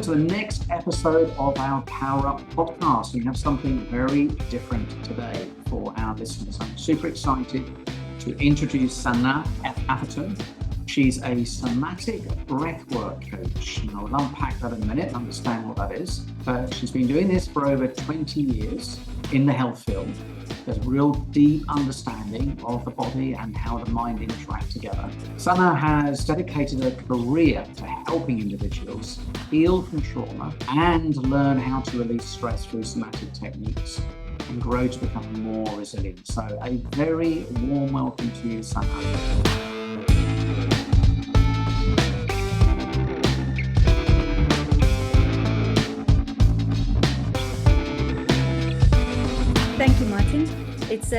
to the next episode of our Power Up podcast. We have something very different today for our listeners. I'm super excited to introduce Sanna Atherton. She's a somatic breathwork coach. And I'll unpack that in a minute, understand what that is. But she's been doing this for over 20 years in the health field. There's a real deep understanding of the body and how the mind interact together. Sanna has dedicated her career to helping individuals heal from trauma and learn how to release stress through somatic techniques and grow to become more resilient. So a very warm welcome to you, Sanna. Thank you, Martin. It's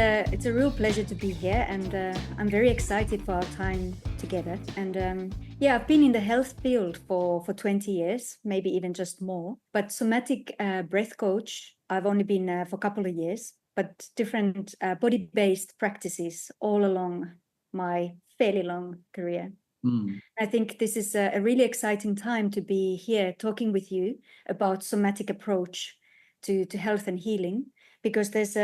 a real pleasure to be here, and I'm very excited for our time together. And I've been in the health field for 20 years, maybe even just more. But somatic breath coach, I've only been for a couple of years, but different body-based practices all along my fairly long career. I think this is a really exciting time to be here talking with you about somatic approach to health and healing, because there's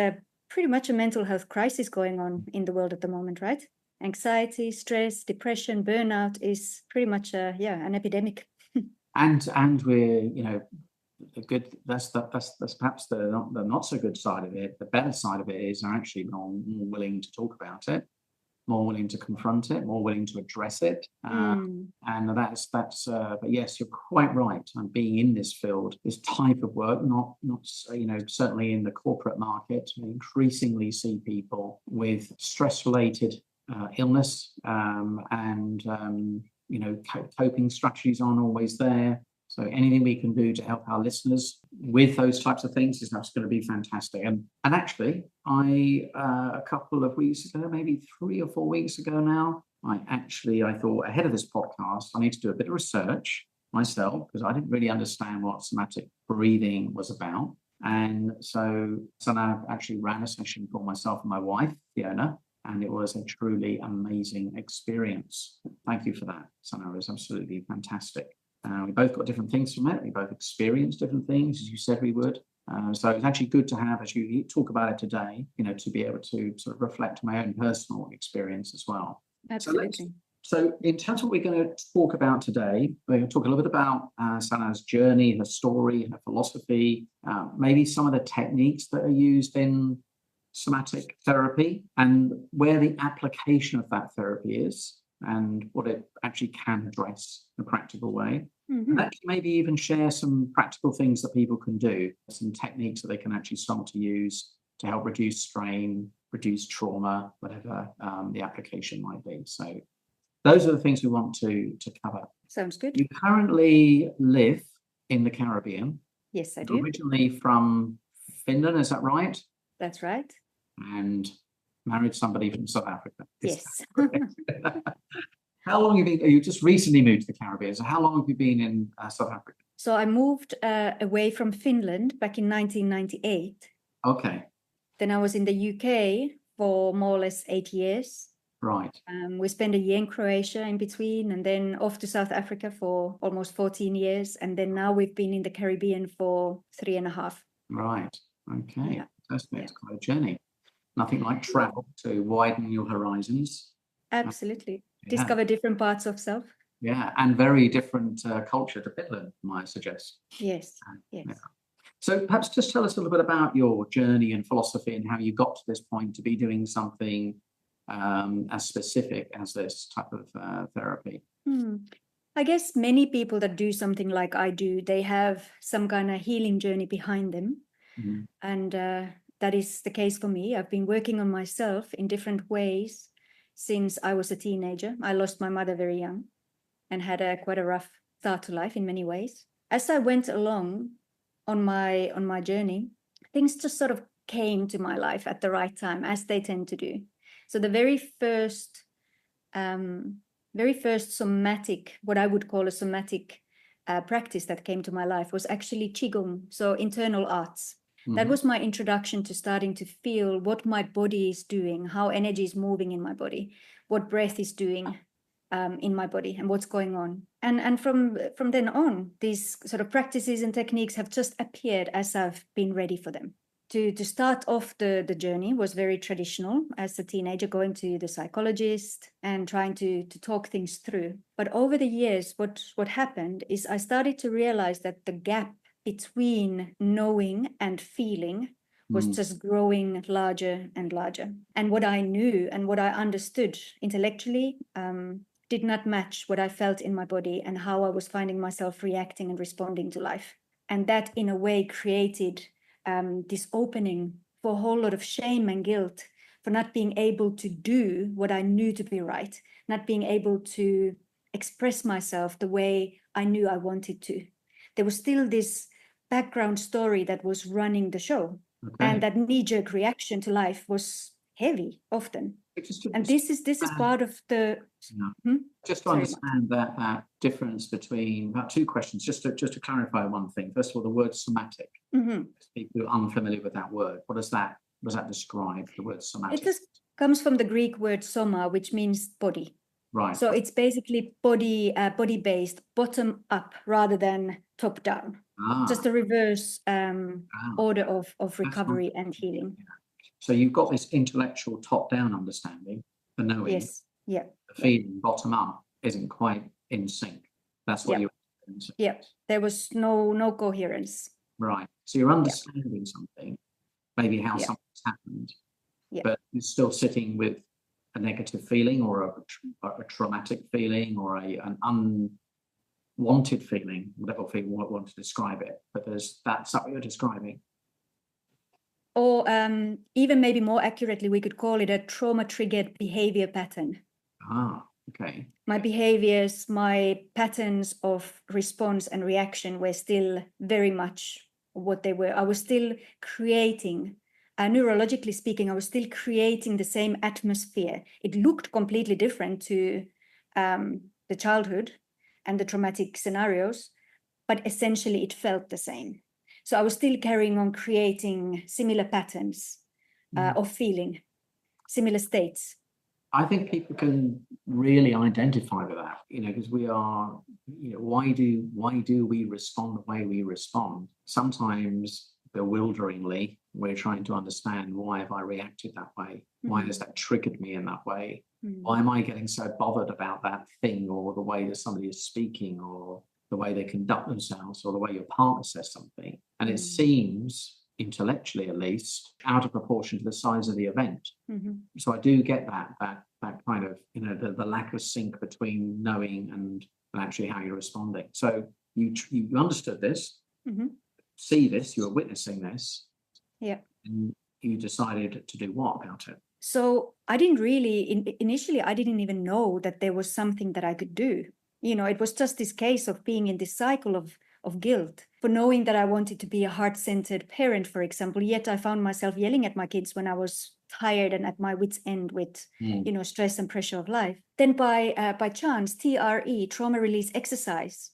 pretty much a mental health crisis going on in the world at the moment, right? Anxiety, stress, depression, burnout is pretty much an epidemic. And we're the good. That's perhaps the not so good side of it. The better side of it is they're actually more willing to talk about it, more willing to confront it, more willing to address it. And that's but yes, you're quite right. I'm being in this field, this type of work, not certainly in the corporate market. We increasingly see people with stress-related illness, and coping strategies aren't always there. So anything we can do to help our listeners with those types of things is that's going to be fantastic. And actually, I a couple of weeks ago, maybe 3 or 4 weeks ago now, I thought ahead of this podcast, I need to do a bit of research myself because I didn't really understand what somatic breathing was about. And so I actually ran a session for myself and my wife, Fiona, and it was a truly amazing experience. Thank you for that, Sanna. It was absolutely fantastic. We both got different things from it. We both experienced different things, as you said we would. So it's actually good to have, as you talk about it today, to be able to sort of reflect my own personal experience as well. Absolutely. So in terms of what we're going to talk about today, we're going to talk a little bit about Sanna's journey, her story, her philosophy, maybe some of the techniques that are used in somatic therapy and where the application of that therapy is and what it actually can address in a practical way. And actually maybe even share some practical things that people can do, some techniques that they can actually start to use to help reduce strain, reduce trauma, whatever the application might be. So those are the things we want to cover. Sounds good. You currently live in the Caribbean. Yes, I do. Originally from Finland, is that right? That's right. And married somebody from South Africa. Yes. How long have you been? You just recently moved to the Caribbean. So how long have you been in South Africa? So I moved away from Finland back in 1998. Okay. Then I was in the UK for more or less 8 years. Right. We spent a year in Croatia in between, and then off to South Africa for almost 14 years. And then now we've been in the Caribbean for 3.5. Right. Okay. Yeah. That's quite a journey. Nothing like travel to widen your horizons. Absolutely. Yeah. Discover different parts of self. Yeah, and very different culture to Finland, might suggest. Yes. Yes. Yeah. So perhaps just tell us a little bit about your journey and philosophy and how you got to this point to be doing something as specific as this type of therapy. I guess many people that do something like I do, they have some kind of healing journey behind them. And that is the case for me. I've been working on myself in different ways since I was a teenager. I lost my mother very young and had quite a rough start to life in many ways. As I went along on my journey, things just sort of came to my life at the right time, as they tend to do. So the very first somatic, what I would call a somatic practice that came to my life was actually Qigong, so internal arts. That was my introduction to starting to feel what my body is doing, how energy is moving in my body, what breath is doing in my body and what's going on. And from then on, these sort of practices and techniques have just appeared as I've been ready for them. To start off the journey was very traditional as a teenager, going to the psychologist and trying to talk things through. But over the years, what happened is I started to realize that the gap between knowing and feeling was just growing larger and larger. And what I knew and what I understood intellectually did not match what I felt in my body and how I was finding myself reacting and responding to life. And that in a way created this opening for a whole lot of shame and guilt for not being able to do what I knew to be right, not being able to express myself the way I knew I wanted to. There was still this background story that was running the show. Okay. And that knee-jerk reaction to life was heavy often. And this is part of the... Just to understand that difference between, about two questions, just to clarify one thing. First of all, the word somatic. People who are unfamiliar with that word, what does that describe, the word somatic? It just comes from the Greek word soma, which means body. Right. So it's basically body-based, bottom up rather than top down. Just a reverse order of recovery and healing. So you've got this intellectual top-down understanding, the knowing. Yes. Yeah. The feeling bottom up isn't quite in sync. That's what you're saying. Yeah. There was no coherence. Right. So you're understanding something, maybe how something's happened, but you're still sitting with a negative feeling or a traumatic feeling or an unwanted feeling, whatever you want to describe it. But that's what you're describing. Or even maybe more accurately, we could call it a trauma-triggered behavior pattern. Okay. My behaviors, my patterns of response and reaction were still very much what they were. I was still creating, neurologically speaking, I was still creating the same atmosphere. It looked completely different to the childhood and the traumatic scenarios, but essentially it felt the same. So I was still carrying on creating similar patterns of feeling, similar states. I think people can really identify with that, because we are, why do we respond the way we respond? Sometimes bewilderingly, we're trying to understand, why have I reacted that way? Why has that triggered me in that way? Why am I getting so bothered about that thing, or the way that somebody is speaking, or the way they conduct themselves, or the way your partner says something? And it seems, intellectually at least, out of proportion to the size of the event. So I do get that kind of, the lack of sync between knowing and actually how you're responding. So you understood this, see this, you were witnessing this, and you decided to do what about it? So I didn't really, initially, I didn't even know that there was something that I could do. It was just this case of being in this cycle of guilt for knowing that I wanted to be a heart-centered parent, for example, yet I found myself yelling at my kids when I was tired and at my wit's end with, stress and pressure of life. Then by chance, TRE, trauma release exercise,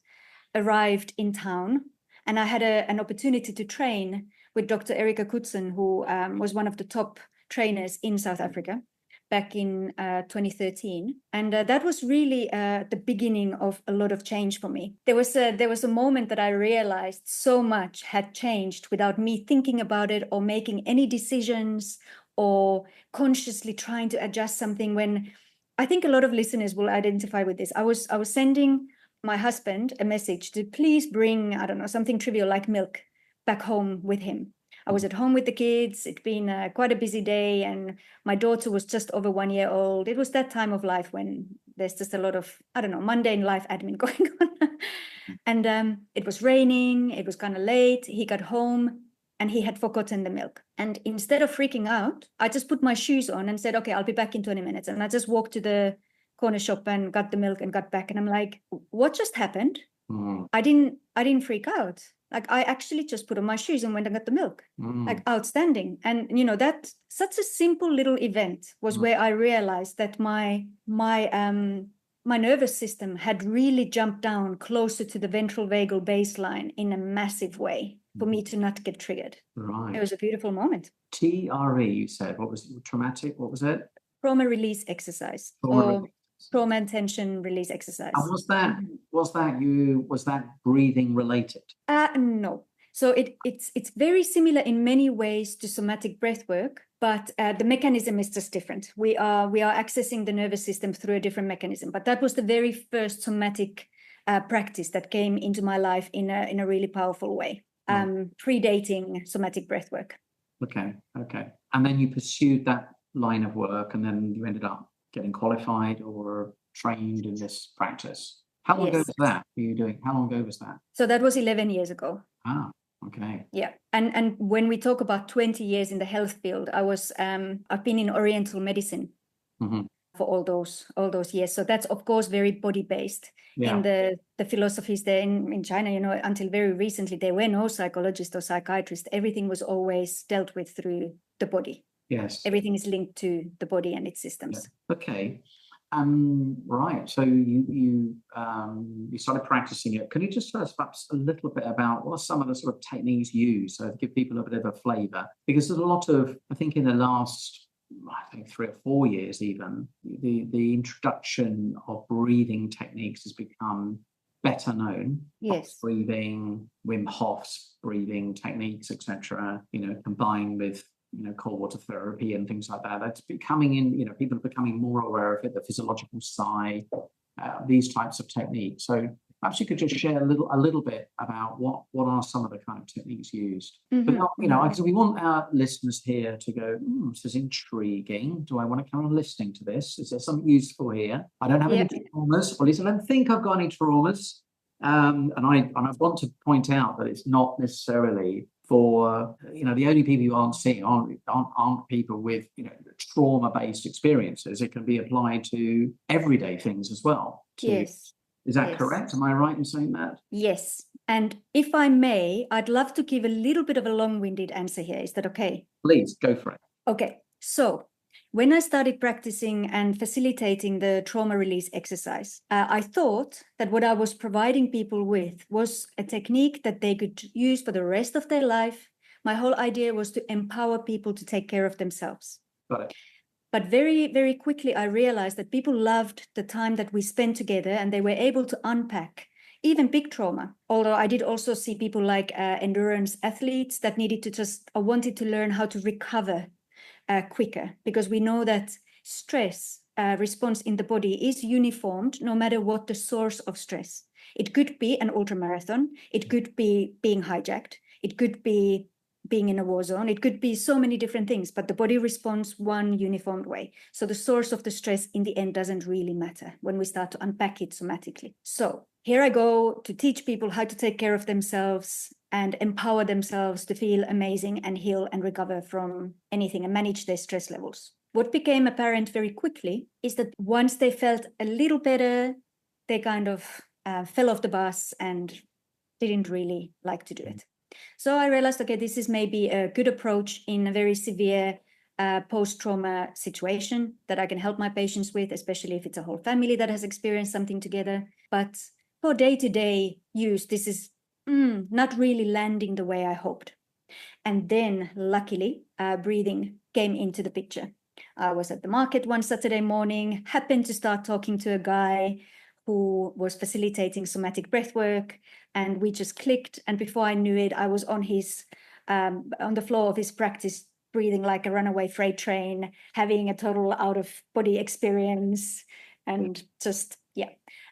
arrived in town, and I had an opportunity to train with Dr. Erika Kutsen, who was one of the top trainers in South Africa back in 2013. And that was really the beginning of a lot of change for me. There was a moment that I realized so much had changed without me thinking about it or making any decisions or consciously trying to adjust something, when I think a lot of listeners will identify with this. I was sending my husband a message to please bring, I don't know, something trivial like milk back home with him. I was at home with the kids. It'd been quite a busy day, and my daughter was just over 1 year old. It was that time of life when there's just a lot of, I don't know, mundane life admin going on. And it was raining. It was kind of late. He got home and he had forgotten the milk. And instead of freaking out, I just put my shoes on and said, okay, I'll be back in 20 minutes. And I just walked to the corner shop and got the milk and got back. And I'm like, what just happened? I didn't freak out. Like, I actually just put on my shoes and went and got the milk. Like, outstanding. And that such a simple little event was where I realized that my nervous system had really jumped down closer to the ventral vagal baseline in a massive way for me to not get triggered. Right. It was a beautiful moment. TRE, you said. What was it? Traumatic? What was it? Trauma release exercise. Trauma release trauma and tension release exercise. And was that breathing related? No. So it's very similar in many ways to somatic breath work, but the mechanism is just different. We are accessing the nervous system through a different mechanism. But that was the very first somatic practice that came into my life in a really powerful way, predating somatic breath work. Okay. And then you pursued that line of work, and then you ended up getting qualified or trained in this practice. How long ago was that? Were you doing? How long ago was that? So that was 11 years ago. Okay. Yeah, and when we talk about 20 years in the health field, I've been in Oriental medicine for all those years. So that's of course very body based. In the philosophies there in China, until very recently there were no psychologists or psychiatrists. Everything was always dealt with through the body. Yes. Everything is linked to the body and its systems. Yeah. Okay. Right. So you started practicing it. Can you just tell us perhaps a little bit about what are some of the sort of techniques used, so to give people a bit of a flavour? Because there's a lot of, I think, in the last, 3 or 4 years, even the introduction of breathing techniques has become better known. Yes. Breathing, Wim Hof's breathing techniques, etc. Combined with cold water therapy and things like that. That's becoming people are becoming more aware of it, the physiological side, these types of techniques. So perhaps you could just share a little bit about what are some of the kind of techniques used. But not, because we want our listeners here to go, this is intriguing. Do I want to carry on listening to this? Is there something useful here? I don't have any traumas, or at least I don't think I've got any traumas. And I want to point out that it's not necessarily for the only people you aren't seeing aren't people with trauma-based experiences. It can be applied to everyday things as well. Yes. Is that correct? Am I right in saying that? Yes. And if I may, I'd love to give a little bit of a long-winded answer here. Is that okay? Please, go for it. Okay. So when I started practicing and facilitating the trauma release exercise, I thought that what I was providing people with was a technique that they could use for the rest of their life. My whole idea was to empower people to take care of themselves. Got it. But very, very quickly, I realized that people loved the time that we spent together, and they were able to unpack even big trauma. Although I did also see people like endurance athletes that needed to wanted to learn how to recover quicker, because we know that stress response in the body is uniformed no matter what the source of stress. It could be an ultramarathon, it could be being hijacked, it could be being in a war zone, it could be so many different things, but the body responds one uniformed way. So the source of the stress in the end doesn't really matter when we start to unpack it somatically. So here I go to teach people how to take care of themselves and empower themselves to feel amazing and heal and recover from anything and manage their stress levels. What became apparent very quickly is that once they felt a little better, they kind of fell off the bus and didn't really like to do it. So I realized, okay, this is maybe a good approach in a very severe post-trauma situation that I can help my patients with, especially if it's a whole family that has experienced something together. But for day-to-day use, this is not really landing the way I hoped. And then, luckily, breathing came into the picture. I was at the market one Saturday morning, happened to start talking to a guy who was facilitating somatic breath work, and we just clicked. And before I knew it, I was on the floor of his practice, breathing like a runaway freight train, having a total out-of-body experience, and just,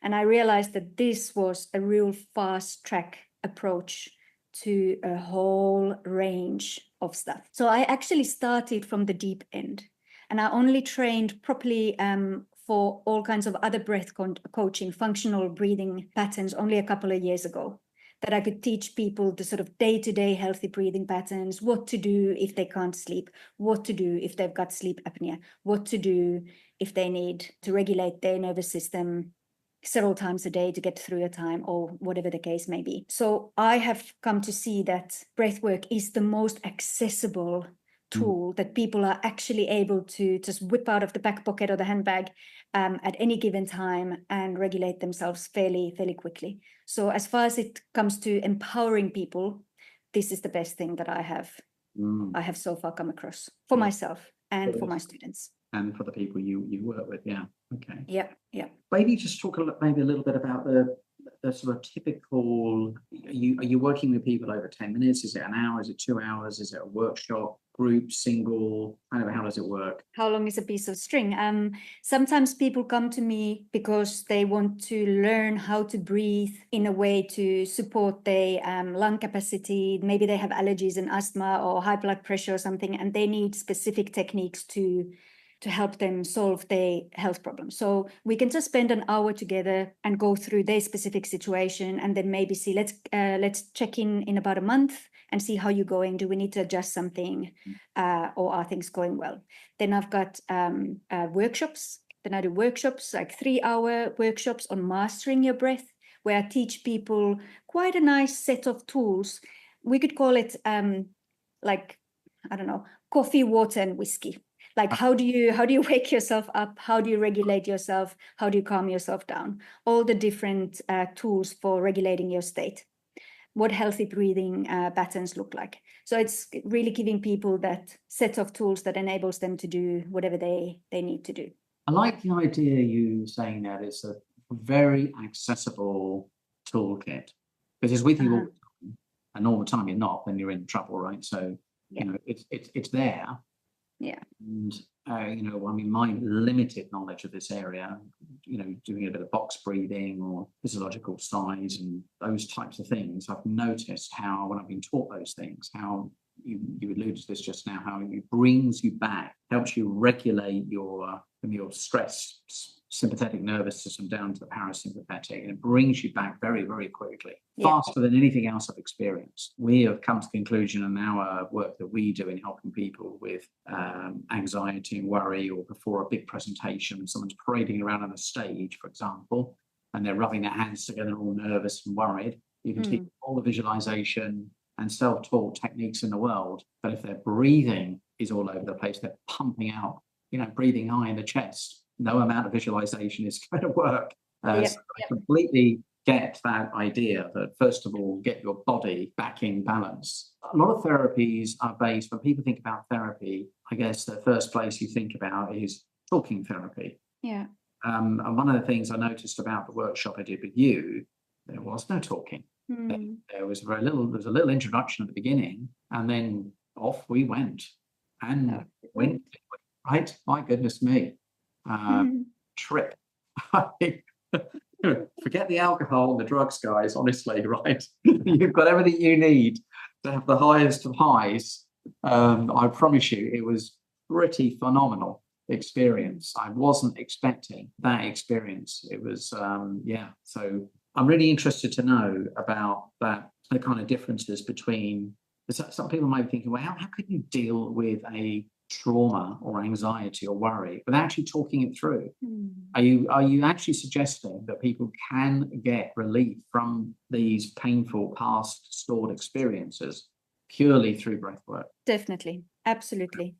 And I realized that this was a real fast-track approach to a whole range of stuff. So I actually started from the deep end, and I only trained properly for all kinds of other breath coaching, functional breathing patterns only a couple of years ago, that I could teach people the sort of day-to-day healthy breathing patterns, what to do if they can't sleep, what to do if they've got sleep apnea, what to do if they need to regulate their nervous system several times a day to get through a time, or whatever the case may be. So I have come to see that breathwork is the most accessible tool that people are actually able to just whip out of the back pocket or the handbag at any given time and regulate themselves fairly quickly. So as far as it comes to empowering people, this is the best thing that I have so far come across for myself and for my students. and for the people you work with. Yeah. Okay. Yeah, yeah. Maybe just talk maybe a little bit about the sort of typical. Are you working with people over 10 minutes? Is it an hour? Is it 2 hours? Is it a workshop, group, single? Kind of how does it work? How long is a piece of string? Sometimes people come to me because they want to learn how to breathe in a way to support their lung capacity. Maybe they have allergies and asthma or high blood pressure or something, and they need specific techniques to help them solve their health problems. So we can just spend an hour together and go through their specific situation, and then maybe see, let's check in about a month and see how you're going. Do we need to adjust something, or are things going well? Then I've got workshops. Then I do workshops, like 3-hour workshops on mastering your breath, where I teach people quite a nice set of tools. We could call it like, I don't know, coffee, water, and whiskey. Like, how do you wake yourself up? How do you regulate yourself? How do you calm yourself down? All the different tools for regulating your state. What healthy breathing patterns look like. So it's really giving people that set of tools that enables them to do whatever they need to do. I like the idea you saying that it's a very accessible toolkit, because it's with you all the time, and all the time you're not, then you're in trouble, right? So it's there. Yeah. And I mean, my limited knowledge of this area, doing a bit of box breathing or physiological size and those types of things, I've noticed how, when I've been taught those things, how you alluded to this just now, how it brings you back, helps you regulate your stress sympathetic nervous system down to the parasympathetic, and it brings you back very, very quickly, faster than anything else I've experienced. We have come to the conclusion in our work that we do in helping people with anxiety and worry, or before a big presentation, someone's parading around on a stage, for example, and they're rubbing their hands together, all nervous and worried. You can teach all the visualization and self-taught techniques in the world, but if their breathing is all over the place, they're pumping out, breathing high in the chest, no amount of visualization is going to work. So I completely get that idea that, first of all, get your body back in balance. A lot of therapies are based, when people think about therapy, I guess the first place you think about is talking therapy. Yeah. And one of the things I noticed about the workshop I did with you, there was no talking. There was a little introduction at the beginning, and then off we went. And went, right? My goodness me. Trip. Forget the alcohol and the drugs, guys, honestly, right? You've got everything you need to have the highest of highs. I promise you, it was pretty phenomenal experience. I wasn't expecting that experience. It was, so I'm really interested to know about that, the kind of differences between, some people might be thinking, well, how could you deal with a trauma or anxiety or worry without actually talking it through? Are you actually suggesting that people can get relief from these painful past stored experiences purely through breath work? Definitely. Absolutely.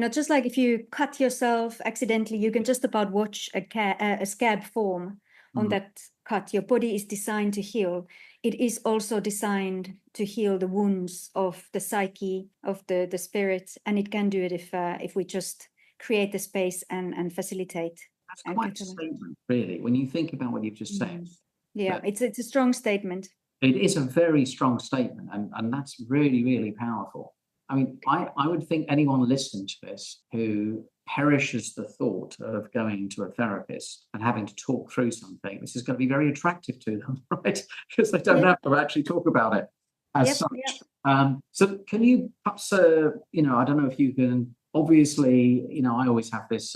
Just like if you cut yourself accidentally, you can just about watch a scab form on that cut. Your body is designed to heal. It is also designed to heal the wounds of the psyche, of the spirit, and it can do it if we just create the space and facilitate. That's quite a statement, really, when you think about what you've just said. Yeah, it's a strong statement. It is a very strong statement, and that's really, really powerful. I mean, I would think anyone listening to this who perishes the thought of going to a therapist and having to talk through something, this is going to be very attractive to them, right? Because they don't have to actually talk about it as such. So can you perhaps, I don't know if you can, obviously, I always have this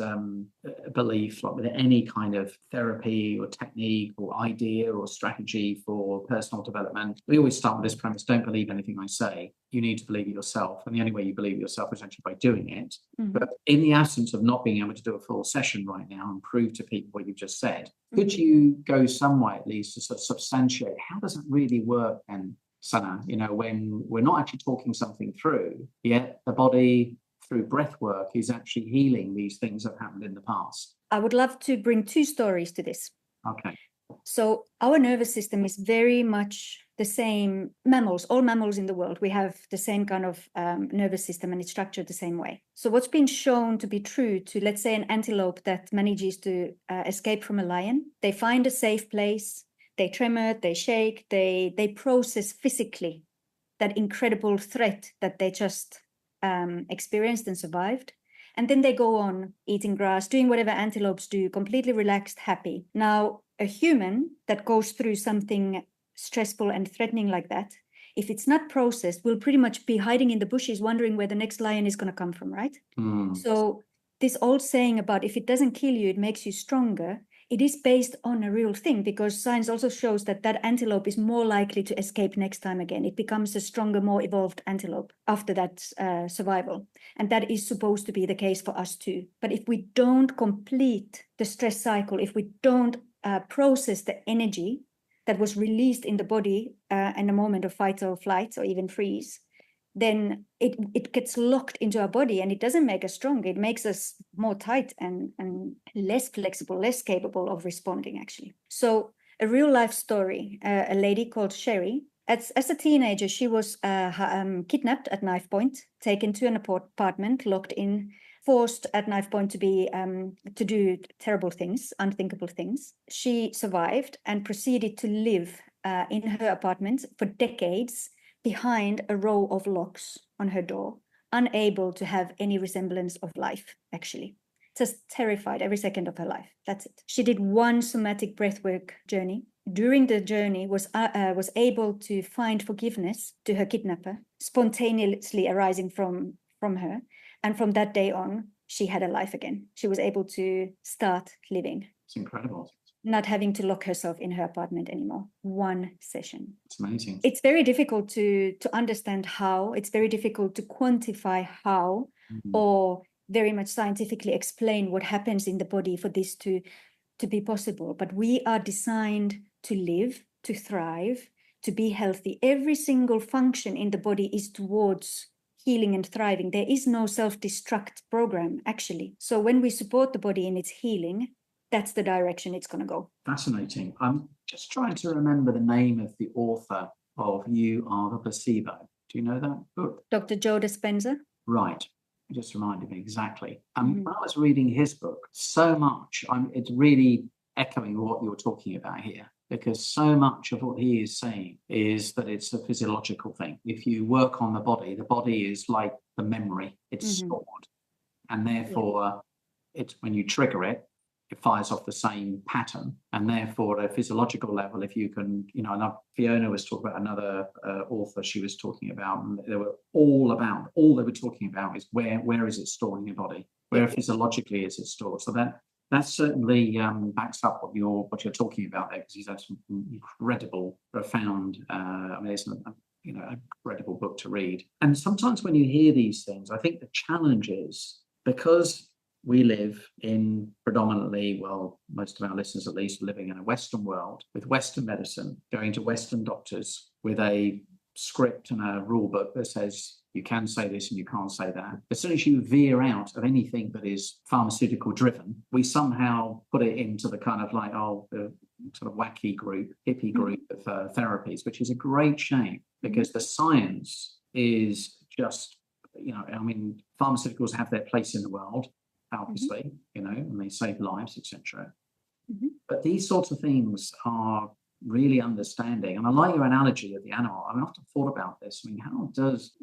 belief, like with any kind of therapy or technique or idea or strategy for personal development, we always start with this premise: don't believe anything I say. You need to believe it yourself. And the only way you believe it yourself is actually by doing it. But in the absence of not being able to do a full session right now and prove to people what you've just said, could you go some way at least to sort of substantiate how does it really work? And Sanna, when we're not actually talking something through, yet the body, through breath work, is actually healing these things that have happened in the past. I would love to bring 2 stories to this. Okay. So our nervous system is very much the same mammals, all mammals in the world, we have the same kind of nervous system, and it's structured the same way. So what's been shown to be true to, let's say, an antelope that manages to escape from a lion, they find a safe place, they tremor, they shake, they process physically that incredible threat that they just experienced and survived. And then they go on eating grass, doing whatever antelopes do, completely relaxed, happy. Now, a human that goes through something stressful and threatening like that, if it's not processed, will pretty much be hiding in the bushes, wondering where the next lion is going to come from, right? So this old saying about if it doesn't kill you, it makes you stronger, it is based on a real thing, because science also shows that that antelope is more likely to escape next time again. It becomes a stronger, more evolved antelope after that survival. And that is supposed to be the case for us too. But if we don't complete the stress cycle, if we don't process the energy that was released in the body in a moment of fight or flight or even freeze, then it gets locked into our body, and it doesn't make us strong. It makes us more tight and less flexible, less capable of responding, actually. So a real life story, a lady called Sherry, as a teenager, she was kidnapped at knife point, taken to an apartment, locked in, forced at knife point to do terrible things, unthinkable things. She survived and proceeded to live in her apartment for decades, behind a row of locks on her door, unable to have any resemblance of life, actually. Just terrified every second of her life. That's it. She did one somatic breathwork journey. During the journey, was able to find forgiveness to her kidnapper, spontaneously arising from her. And from that day on, she had a life again. She was able to start living. It's incredible. Not having to lock herself in her apartment anymore. One session. It's amazing. It's very difficult to understand how. It's very difficult to quantify how, or very much scientifically explain what happens in the body for this to be possible. But we are designed to live, to thrive, to be healthy. Every single function in the body is towards healing and thriving. There is no self-destruct program, actually. So when we support the body in its healing, that's the direction it's going to go. Fascinating. I'm just trying to remember the name of the author of You Are the Placebo. Do you know that book? Dr. Joe Dispenza. Right. It just reminded me exactly. When I was reading his book, so much, it's really echoing what you're talking about here, because so much of what he is saying is that it's a physiological thing. If you work on the body is like the memory. It's stored. And therefore, it's when you trigger it, it fires off the same pattern. And therefore, at a physiological level, if you can, and Fiona was talking about another author she was talking about, and they were all they were talking about is where is it stored in your body? Where physiologically is it stored? So that certainly backs up what you're talking about there, because he's had some incredible, profound, it's an incredible book to read. And sometimes when you hear these things, I think the challenge is, because we live in predominantly, well, most of our listeners at least, living in a Western world with Western medicine, going to Western doctors with a script and a rule book that says you can say this and you can't say that. As soon as you veer out of anything that is pharmaceutical driven, we somehow put it into the kind of like, the sort of wacky group, hippie group of therapies, which is a great shame, because the science is just, pharmaceuticals have their place in the world, obviously, and they save lives, etc. But these sorts of things are really understanding. And I like your analogy of the animal. I've often thought about this. How does,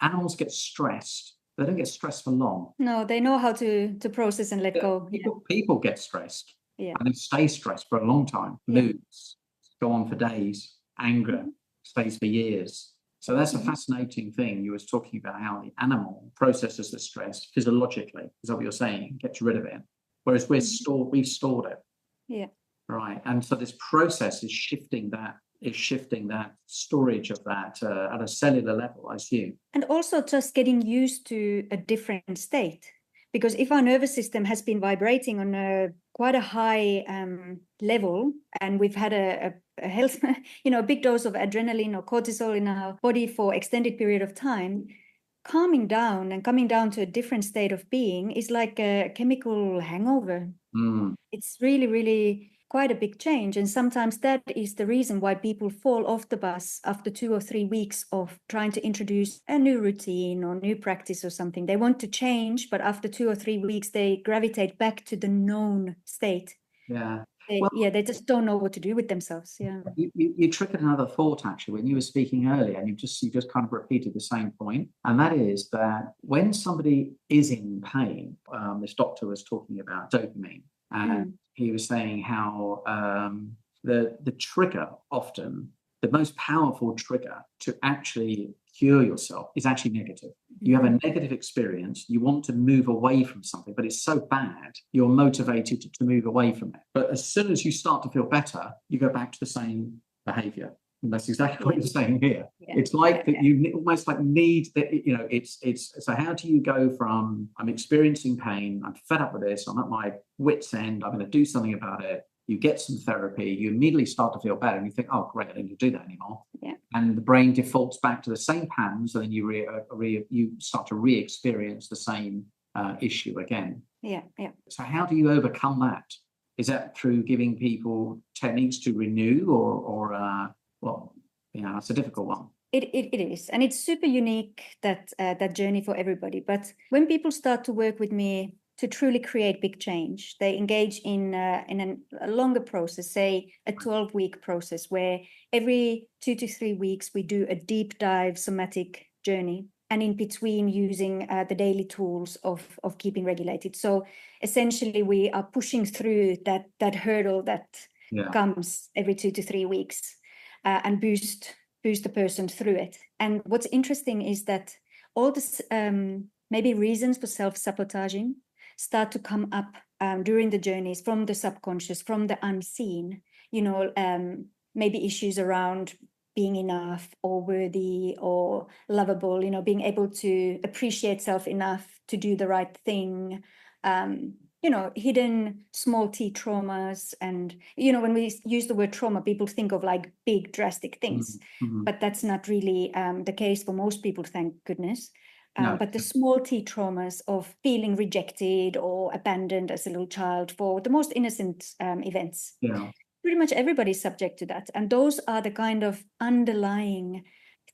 animals get stressed? They don't get stressed for long. No, they know how to process and let go. People get stressed. Yeah. And they stay stressed for a long time. Moods go on for days. Anger stays for years. So that's a fascinating thing. You was talking about how the animal processes the stress physiologically. Is that what you're saying? Gets rid of it. Whereas we've stored it. Yeah. Right. And so this process is shifting that storage of that at a cellular level, I assume. And also just getting used to a different state. Because if our nervous system has been vibrating on quite a high level, and we've had a health, a big dose of adrenaline or cortisol in our body for extended period of time, calming down and coming down to a different state of being is like a chemical hangover. It's really, really quite a big change. And sometimes that is the reason why people fall off the bus after 2 or 3 weeks of trying to introduce a new routine or new practice or something. They want to change, but after 2 or 3 weeks, they gravitate back to the known state. Yeah. They just don't know what to do with themselves. Yeah. You triggered another thought actually when you were speaking earlier, and you just kind of repeated the same point, and that is that when somebody is in pain, this doctor was talking about dopamine, and he was saying how the trigger, often the most powerful trigger to actually cure yourself, is actually negative. You have a negative experience, you want to move away from something, but it's so bad, you're motivated to move away from it. But as soon as you start to feel better, you go back to the same behavior. And that's exactly what you're saying here. Yeah. It's like that you almost like need that, it's so how do you go from I'm experiencing pain, I'm fed up with this, I'm at my wit's end, I'm going to do something about it. You get some therapy, you immediately start to feel better, and you think, oh, great, I don't need to do that anymore. Yeah. And the brain defaults back to the same patterns, and then you start to re-experience the same issue again. Yeah. So how do you overcome that? Is that through giving people techniques to renew, or it's a difficult one. It is, and it's super unique, that journey for everybody. But when people start to work with me to truly create big change, they engage in a longer process, say a 12-week process, where every 2 to 3 weeks we do a deep dive somatic journey, and in between using the daily tools of keeping regulated. So essentially we are pushing through that hurdle that comes every 2 to 3 weeks, and boost the person through it. And what's interesting is that all this maybe reasons for self-sabotaging start to come up during the journeys, from the subconscious, from the unseen, maybe issues around being enough or worthy or lovable, being able to appreciate self enough to do the right thing, hidden small t traumas. And, when we use the word trauma, people think of like big drastic things, but that's not really the case for most people, thank goodness. No. But the small t traumas of feeling rejected or abandoned as a little child, for the most innocent events. Yeah. Pretty much everybody's subject to that. And those are the kind of underlying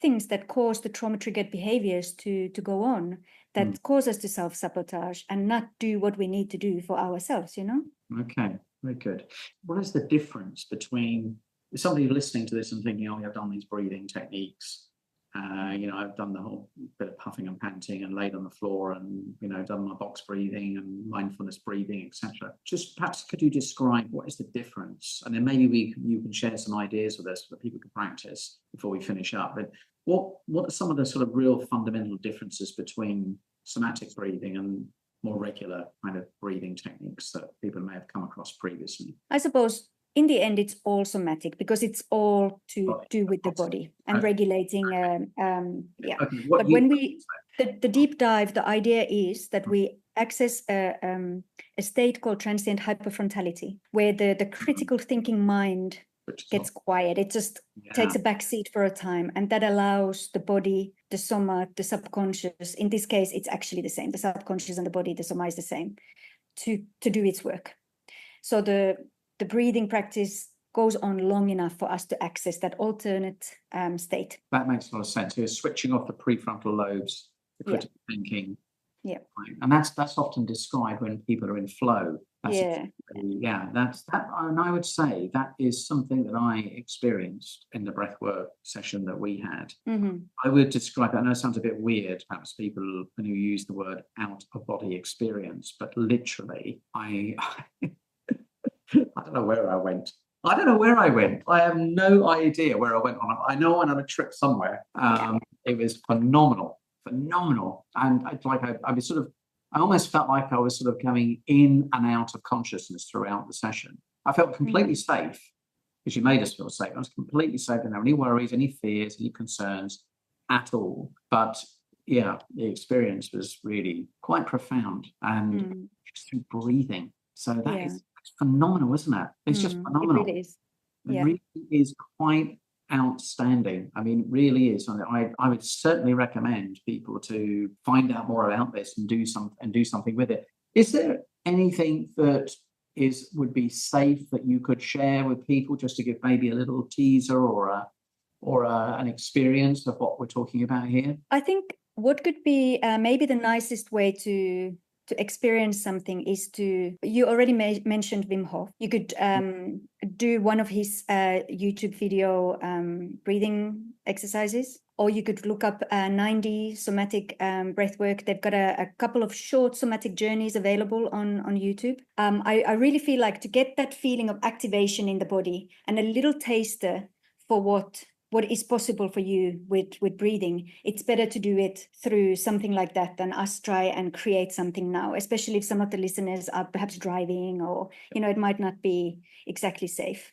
things that cause the trauma-triggered behaviors to go on, that cause us to self-sabotage and not do what we need to do for ourselves, Okay, very good. What is the difference between somebody listening to this and thinking, oh, I've done these breathing techniques, I've done the whole bit of puffing and panting and laid on the floor and, done my box breathing and mindfulness breathing, etc. Just perhaps could you describe what is the difference? And then maybe you can share some ideas with us that people can practice before we finish up. But what are some of the sort of real fundamental differences between somatic breathing and more regular kind of breathing techniques that people may have come across previously? I suppose in the end, it's all somatic, because it's all to do with the body and regulating. But when the deep dive, the idea is that we access a state called transient hyperfrontality, where the critical thinking mind gets quiet. It just takes a back seat for a time, and that allows the body, the soma, the subconscious. In this case, it's actually the same. The subconscious and the body, the soma is the same, to do its work. So the breathing practice goes on long enough for us to access that alternate state. That makes a lot of sense. You're switching off the prefrontal lobes, the critical thinking. Yeah. And that's often described when people are in flow. And I would say that is something that I experienced in the breathwork session that we had. I would describe it, I know it sounds a bit weird, perhaps people who use the word out of body experience, but literally I don't know where I went. I have no idea where I went on. I know I went on a trip somewhere. It was phenomenal. And I almost felt like I was sort of coming in and out of consciousness throughout the session. I felt completely safe, because you made us feel safe. I was completely safe. I didn't have any worries, any fears, any concerns at all. But the experience was really quite profound, and just through breathing. So that is phenomenal, isn't it? It's just phenomenal. It really is. It really is quite outstanding. I mean, it really is. I would certainly recommend people to find out more about this and do something with it. Is there anything that would be safe that you could share with people, just to give maybe a little teaser or an experience of what we're talking about here? I think what could be maybe the nicest way to experience something is you already mentioned Wim Hof. You could do one of his YouTube video breathing exercises, or you could look up 90 somatic breathwork. They've got a couple of short somatic journeys available on YouTube. I really feel like to get that feeling of activation in the body and a little taster for what is possible for you with breathing, it's better to do it through something like that than us try and create something now, especially if some of the listeners are perhaps driving, or it might not be exactly safe.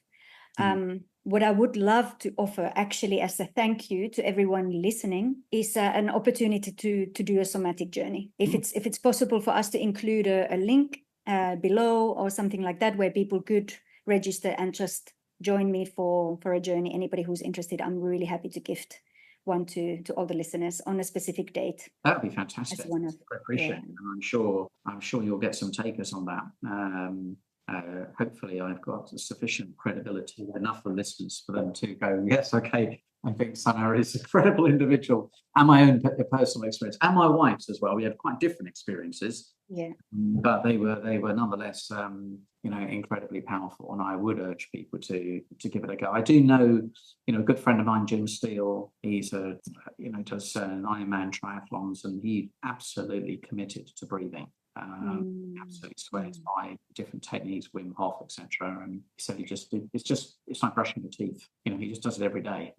What I would love to offer, actually, as a thank you to everyone listening, is an opportunity to do a somatic journey. If it's possible for us to include a link below or something like that, where people could register and just join me for a journey. Anybody who's interested, I'm really happy to gift one to all the listeners on a specific date. That would be fantastic. I appreciate it. And I'm sure you'll get some takers on that. Hopefully I've got sufficient credibility, enough of listeners for them to go, yes, okay, I think Sanna is a credible individual, and my own personal experience, and my wife's as well. We had quite different experiences, but they were nonetheless incredibly powerful, and I would urge people to give it a go. I do know, a good friend of mine, Jim Steele, he's does Ironman triathlons, and he absolutely committed to breathing. Absolutely swears by different techniques, Wim Hof, etc. And he said it's like brushing your teeth. He just does it every day.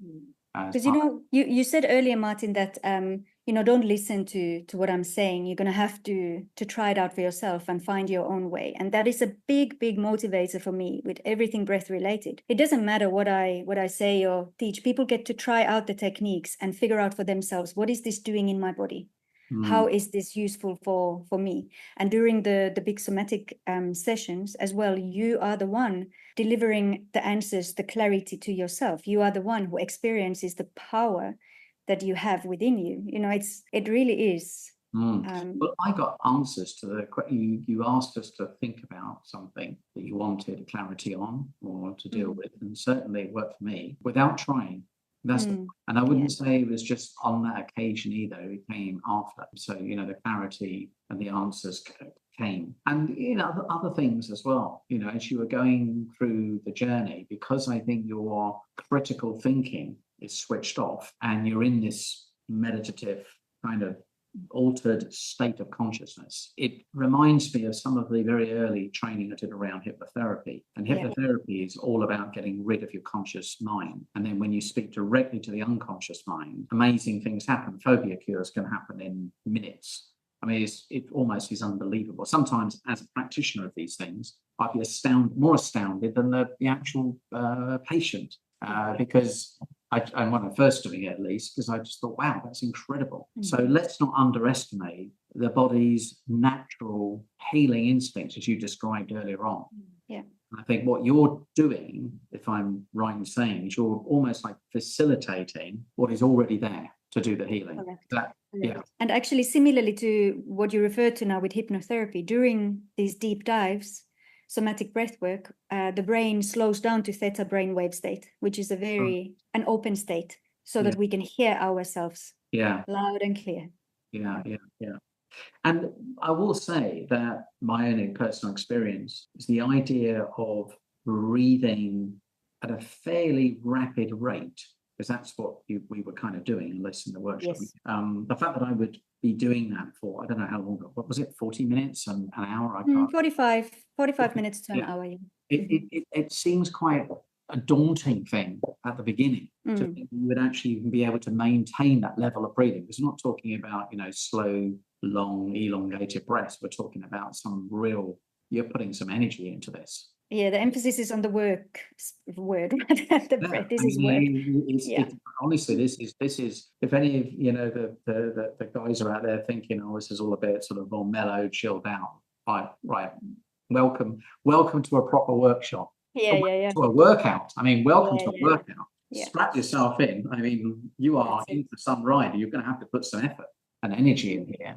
Because you said earlier, Martin, that don't listen to what I'm saying. You're going to have to try it out for yourself and find your own way. And that is a big motivator for me with everything breath related. It doesn't matter what I say or teach. People get to try out the techniques and figure out for themselves, what is this doing in my body? How is this useful for me? And during the big somatic sessions as well, you are the one delivering the answers, the clarity to yourself. You are the one who experiences the power that you have within you. It really is. Well, I got answers to the question. You asked us to think about something that you wanted clarity on or to deal with, and certainly it worked for me without trying. And I wouldn't say it was just on that occasion either. It came after. So, the clarity and the answers came. And, other things as well, as you were going through the journey, because I think your critical thinking is switched off and you're in this meditative kind of altered state of consciousness. It reminds me of some of the very early training I did around hypnotherapy. And hypnotherapy is all about getting rid of your conscious mind. And then when you speak directly to the unconscious mind, amazing things happen. Phobia cures can happen in minutes. I mean, it almost is unbelievable. Sometimes, as a practitioner of these things, I'd be more astounded than the actual patient, because and when I first doing it, at least, because I just thought, wow, that's incredible. So let's not underestimate the body's natural healing instincts, as you described earlier on. I think what you're doing, if I'm right in saying, is you're almost like facilitating what is already there to do the healing. And actually, similarly to what you referred to now with hypnotherapy, during these deep dives, somatic breathwork, the brain slows down to theta brainwave state, which is an open state, so that we can hear ourselves loud and clear. And I will say that my own personal experience is the idea of breathing at a fairly rapid rate, because that's what we were kind of doing in the workshop. The fact that I would be doing that for, I don't know how long, what was it, 40 minutes, an hour? 45 minutes to an hour. It seems quite a daunting thing at the beginning to think you would actually even be able to maintain that level of breathing. Because we're not talking about, slow, long, elongated breaths. We're talking about you're putting some energy into this. Yeah, the emphasis is on the word. The breath. This is work. Honestly, this is. If any of the guys are out there thinking, "Oh, this is all a bit sort of more mellow, chilled out." Right. Welcome to a proper workshop. To a workout. I mean, welcome to a workout. Strap yourself in. I mean, you are in for some ride. You're going to have to put some effort and energy in here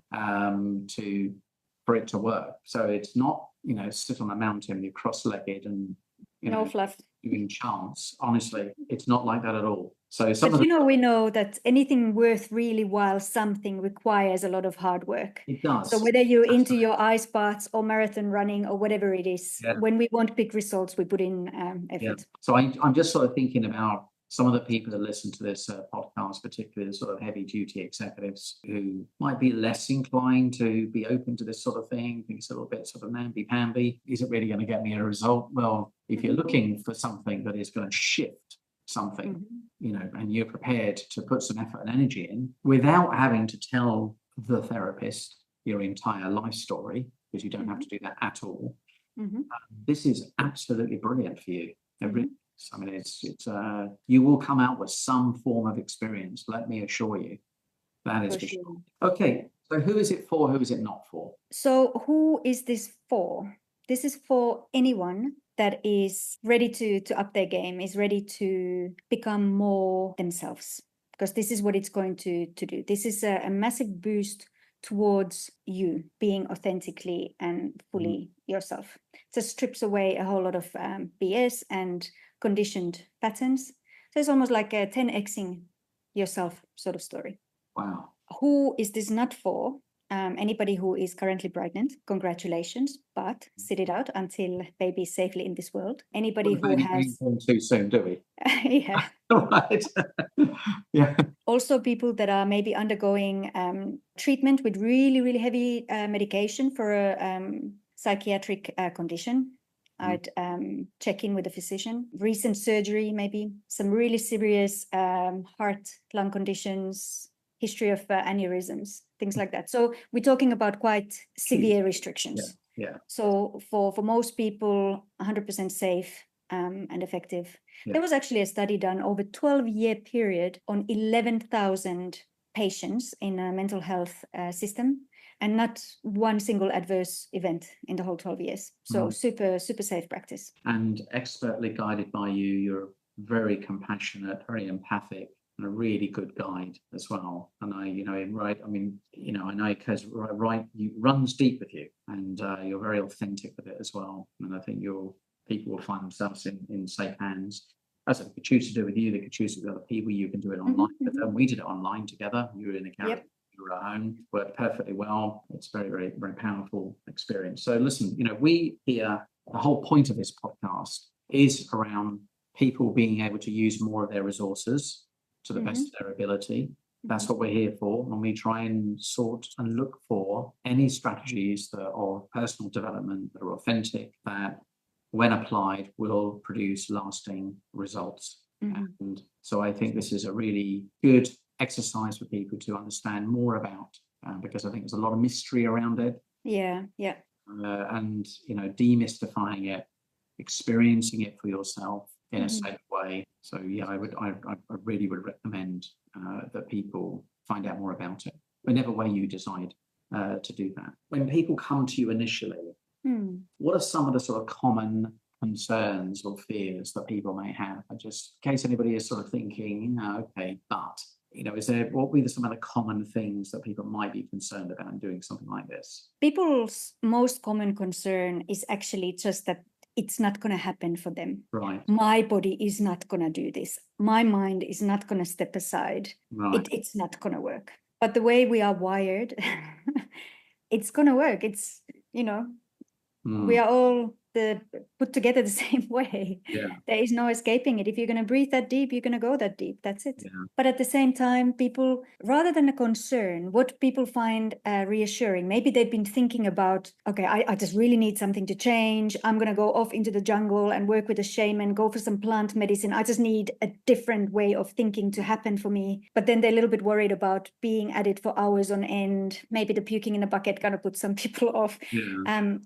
for it to work. So it's not sit on a mountain, you're cross-legged and, No fluff. doing chants. Honestly, it's not like that at all. So some But of the, we know that anything worth really while something requires a lot of hard work. it does. So whether you're into your ice baths or marathon running or whatever it is, when we want big results, we put in effort. Yeah. So I'm just sort of thinking about some of the people that listen to this podcast, particularly the sort of heavy duty executives who might be less inclined to be open to this sort of thing. Think it's a little bit sort of namby-pamby. Is it really going to get me a result? Well, if you're looking for something that is going to shift something, and you're prepared to put some effort and energy in without having to tell the therapist your entire life story, because you don't have to do that at all. This is absolutely brilliant for you. I mean, it's you will come out with some form of experience. Let me assure you, that is for sure. Okay, so who is it for? Who is it not for? So who is this for? This is for anyone that is ready to up their game, is ready to become more themselves, because this is what it's going to do. This is a massive boost towards you being authentically and fully yourself. It just strips away a whole lot of BS and conditioned patterns. So it's almost like a 10xing yourself sort of story. Wow. Who is this not for? Anybody who is currently pregnant, congratulations, but sit it out until baby is safely in this world. Anybody who has too soon, do we? Yeah. Right. Yeah. Also, people that are maybe undergoing treatment with really, really heavy medication for a psychiatric condition. I'd check in with a physician. Recent surgery, maybe some really serious heart, lung conditions, history of aneurysms, things like that. So we're talking about quite severe restrictions. Yeah. So for most people, 100% safe and effective. Yeah. There was actually a study done over 12-year period on 11,000 patients in a mental health system, and not one single adverse event in the whole 12 years. So super, super safe practice. And expertly guided by you. You're very compassionate, very empathic, and a really good guide as well. And I know because runs deep with you, and you're very authentic with it as well. And I think people will find themselves in safe hands. As they could choose to do with you, they could choose to do with other people. You can do it online with them. We did it online together. You were in a carriage. You were at home, worked perfectly well. It's very, very, very powerful experience. So listen, we here, the whole point of this podcast is around people being able to use more of their resources to the best of their ability. That's what we're here for. And we try and sort and look for any strategies that are personal development, that are authentic, that when applied will produce lasting results. And so I think this is a really good exercise for people to understand more about, because I think there's a lot of mystery around it. And demystifying it, experiencing it for yourself in a safe way. So I really would recommend that people find out more about it, whenever way you decide to do that. When people come to you initially, what are some of the sort of common concerns or fears that people may have? Just in case anybody is sort of thinking, okay, but what would be some of the common things that people might be concerned about in doing something like this? People's most common concern is actually just that it's not going to happen for them. Right. My body is not going to do this. My mind is not going to step aside. Right. It's not going to work. But the way we are wired, it's going to work. It's, we are all put together the same way. There is no escaping it. If you're going to breathe that deep, you're going to go that deep. That's it. But at the same time, people, rather than a concern, what people find reassuring, maybe they've been thinking about, okay, I just really need something to change. I'm going to go off into the jungle and work with a shaman, go for some plant medicine. I just need a different way of thinking to happen for me. But then they're a little bit worried about being at it for hours on end. Maybe the puking in the bucket kind of puts some people off.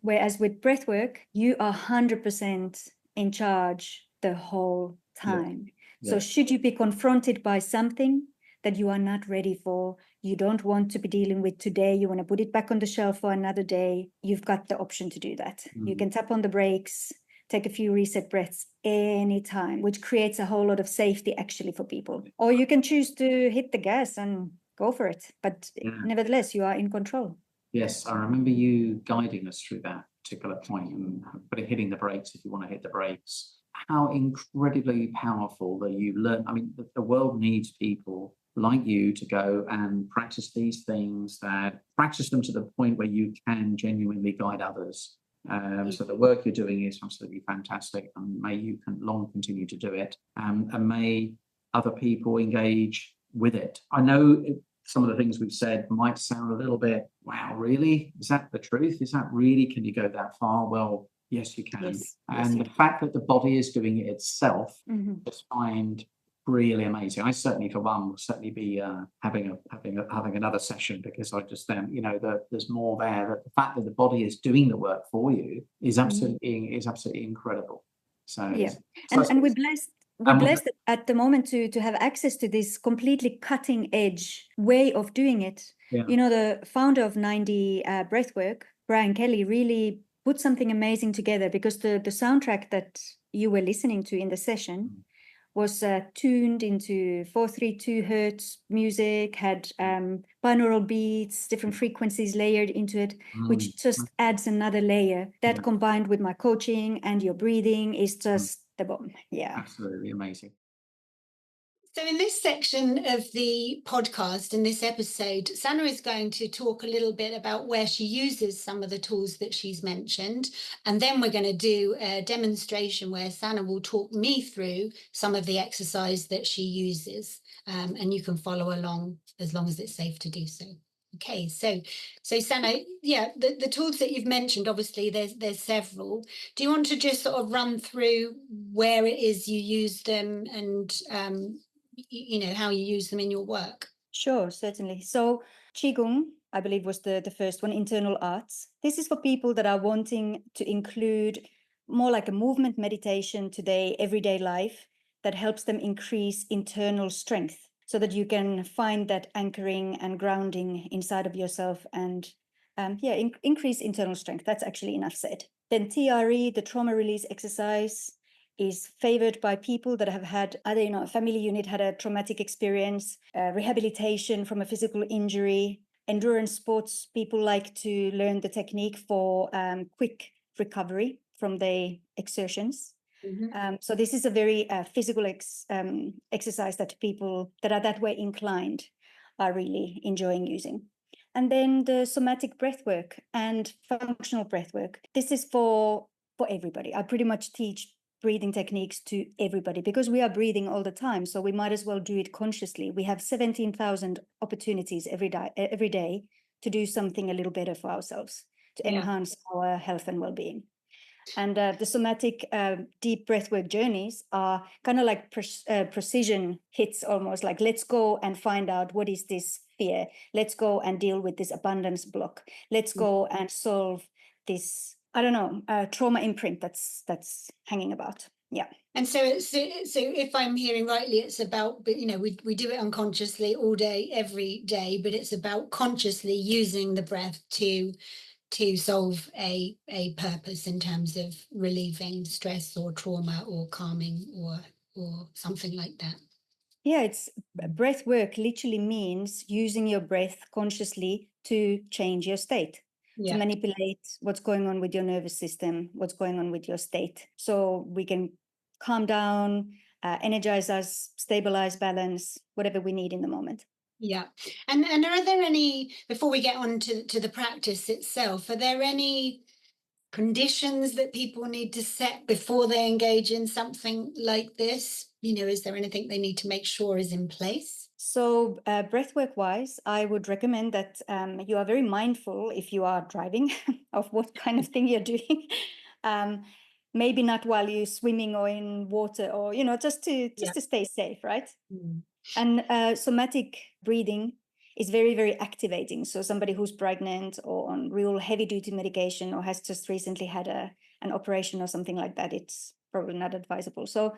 Whereas with breathwork, you are 100% in charge the whole time. So should you be confronted by something that you are not ready for, you don't want to be dealing with today, you want to put it back on the shelf for another day, you've got the option to do that. You can tap on the brakes, take a few reset breaths anytime, which creates a whole lot of safety actually for people. Or you can choose to hit the gas and go for it. But nevertheless, you are in control. Yes, I remember you guiding us through that particular point and hitting the brakes if you want to hit the brakes. How incredibly powerful that you learn. I mean, the world needs people like you to go and practice these things, that practice them to the point where you can genuinely guide others. So the work you're doing is absolutely fantastic, and may you can long continue to do it, and may other people engage with it. I know some of the things we've said might sound a little bit, wow, really? Is that the truth? Is that really? Can you go that far? Well, yes, you can. Yes. And the fact that the body is doing it itself, just find really amazing. I certainly, for one, will certainly be having another session, because I just there's more there. That the fact that the body is doing the work for you is absolutely incredible. So yeah, and we're blessed at the moment to have access to this completely cutting edge way of doing it. Yeah. The founder of 90 Breathwork, Brian Kelly, really put something amazing together, because the soundtrack that you were listening to in the session was tuned into 432 hertz music, had binaural beats, different frequencies layered into it, which just adds another layer. That combined with my coaching and your breathing is just the bomb. Yeah. Absolutely amazing. So in this section of the podcast, in this episode, Sanna is going to talk a little bit about where she uses some of the tools that she's mentioned. And then we're going to do a demonstration where Sanna will talk me through some of the exercise that she uses. And you can follow along as long as it's safe to do so. Okay, so Sanna, yeah, the tools that you've mentioned, obviously there's several. Do you want to just sort of run through where it is you use them and how you use them in your work? Sure, certainly. So Qigong, I believe, was the first one, internal arts. This is for people that are wanting to include more like a movement meditation to their everyday life that helps them increase internal strength, so that you can find that anchoring and grounding inside of yourself and increase internal strength. That's actually enough said. Then TRE, the trauma release exercise, is favored by people that have had either, a family unit had a traumatic experience, rehabilitation from a physical injury. Endurance sports people like to learn the technique for quick recovery from their exertions. So this is a very physical exercise that people that are that way inclined are really enjoying using. And then the somatic breathwork and functional breathwork. This is for everybody. I pretty much teach breathing techniques to everybody, because we are breathing all the time, so we might as well do it consciously. We have 17,000 opportunities every day to do something a little better for ourselves, to enhance our health and well-being. And the somatic deep breathwork journeys are kind of like precision hits, almost like, let's go and find out what is this fear. Let's go and deal with this abundance block. Let's go and solve this, trauma imprint that's hanging about. Yeah. And so if I'm hearing rightly, it's about, we do it unconsciously all day, every day, but it's about consciously using the breath to solve a purpose in terms of relieving stress or trauma or calming or something like that. Yeah, it's breath work literally means using your breath consciously to change your state, to manipulate what's going on with your nervous system, what's going on with your state. So we can calm down, energize us, stabilize, balance, whatever we need in the moment. Yeah. And are there any, before we get on to the practice itself, are there any conditions that people need to set before they engage in something like this? Is there anything they need to make sure is in place? So breathwork wise, I would recommend that you are very mindful if you are driving of what kind of thing you're doing. Maybe not while you're swimming or in water, or, just to stay safe, right? And somatic breathing is very, very activating. So somebody who's pregnant or on real heavy duty medication or has just recently had an operation or something like that, it's probably not advisable. So,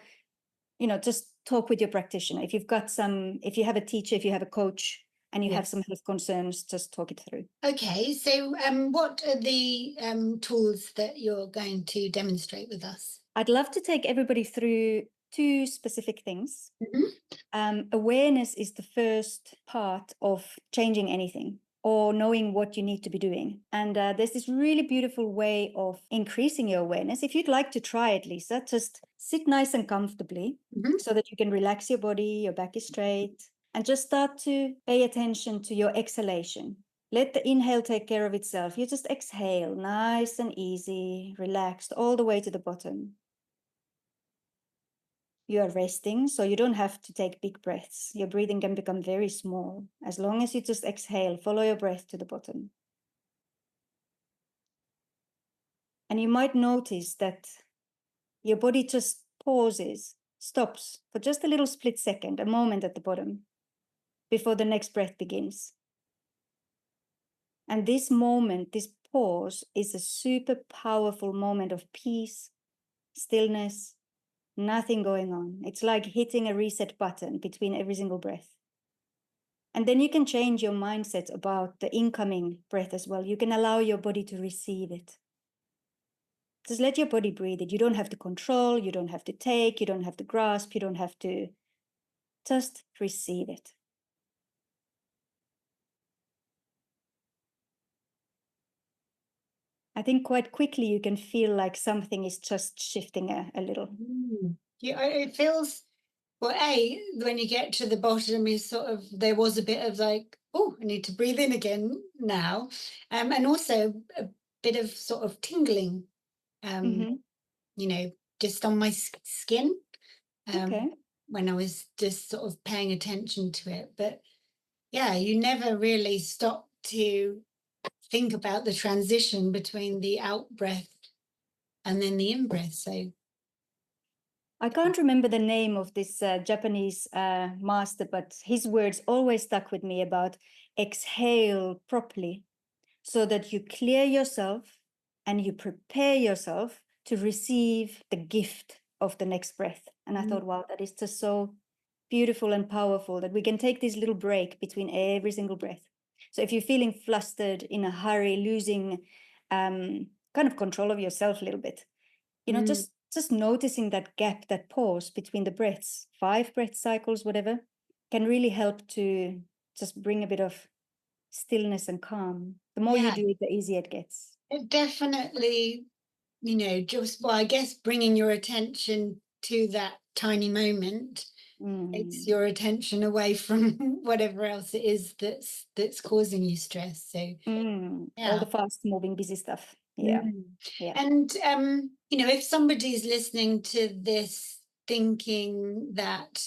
just talk with your practitioner. If you have a teacher, if you have a coach, and you have some health concerns, just talk it through. Okay, so what are the tools that you're going to demonstrate with us? I'd love to take everybody through two specific things. Awareness is the first part of changing anything. or knowing what you need to be doing. And there's this really beautiful way of increasing your awareness. If you'd like to try it, Lisa, just sit nice and comfortably so that you can relax your body, your back is straight, and just start to pay attention to your exhalation. Let the inhale take care of itself. You just exhale, nice and easy, relaxed, all the way to the bottom. You are resting, so you don't have to take big breaths. Your breathing can become very small. As long as you just exhale, follow your breath to the bottom. And you might notice that your body just pauses, stops for just a little split second, a moment at the bottom, before the next breath begins. And this moment, this pause, is a super powerful moment of peace, stillness, nothing going on. It's like hitting a reset button between every single breath. And then you can change your mindset about the incoming breath as well. You can allow your body to receive it. Just let your body breathe it. You don't have to control, you don't have to take, you don't have to grasp, you don't have to, just receive it. I think quite quickly you can feel like something is just shifting a little. Yeah, it feels, well, when you get to the bottom, is sort of, there was a bit of like, oh, I need to breathe in again now. And also a bit of sort of tingling, you know, just on my skin. Okay. When I was just sort of paying attention to it. But yeah, you never really stop to think about the transition between the out breath and then the in breath. So I can't remember the name of this Japanese master, but his words always stuck with me about exhale properly so that you clear yourself and you prepare yourself to receive the gift of the next breath. And I thought, wow, that is just so beautiful and powerful that we can take this little break between every single breath. So if you're feeling flustered, in a hurry, losing kind of control of yourself a little bit, you know, just noticing that gap, that pause between the breaths, 5 breath cycles, whatever, can really help to just bring a bit of stillness and calm. The more you do it, the easier it gets. It definitely, you know, just, well, I guess bringing your attention to that tiny moment takes your attention away from whatever else it is that's causing you stress. So all the fast moving busy stuff. Yeah. And you know, if somebody's listening to this thinking that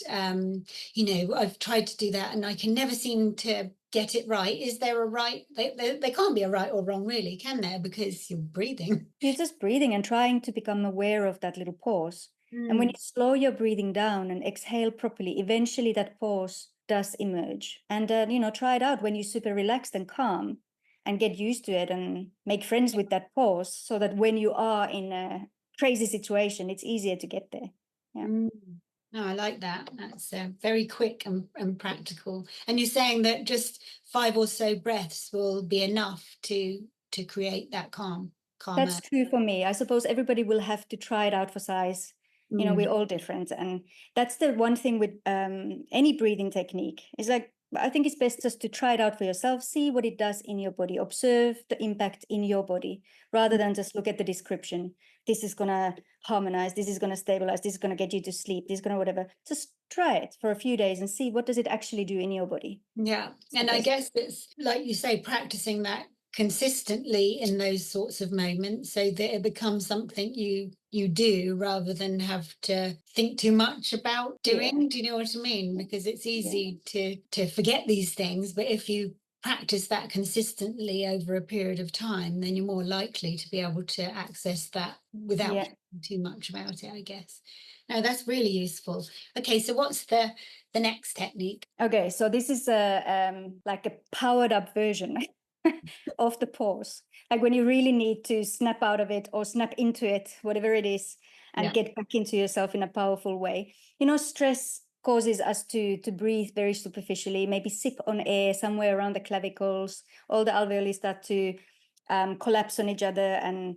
you know, I've tried to do that and I can never seem to get it right, is there a right? They can't be a right or wrong, really, can there? Because you're breathing. You're just breathing and trying to become aware of that little pause. And when you slow your breathing down and exhale properly, eventually that pause does emerge. And you know, try it out when you're super relaxed and calm, and get used to it and make friends with that pause, so that when you are in a crazy situation, it's easier to get there. No, I like that. That's very quick and practical. And you're saying that just 5 or so breaths will be enough to create that calm. That's true for me. I suppose everybody will have to try it out for size. You know, we're all different. And that's the one thing with any breathing technique. It's like, I think it's best just to try it out for yourself, see what it does in your body, observe the impact in your body, rather than just look at the description. This is going to harmonize, this is going to stabilize, this is going to get you to sleep, this is going to whatever. Just try it for a few days and see what does it actually do in your body. Yeah. And I guess it's, like you say, practicing that consistently in those sorts of moments so that it becomes something you do rather than have to think too much about doing. Do you know what I mean? Because it's easy to forget these things, but if you practice that consistently over a period of time, then you're more likely to be able to access that without thinking too much about it, I guess. No, that's really useful. Okay, so what's the next technique? Okay, so this is like a powered up version of the pause, like when you really need to snap out of it or snap into it, whatever it is, and get back into yourself in a powerful way. You know, stress causes us to breathe very superficially, maybe sip on air somewhere around the clavicles. All the alveoli start to collapse on each other and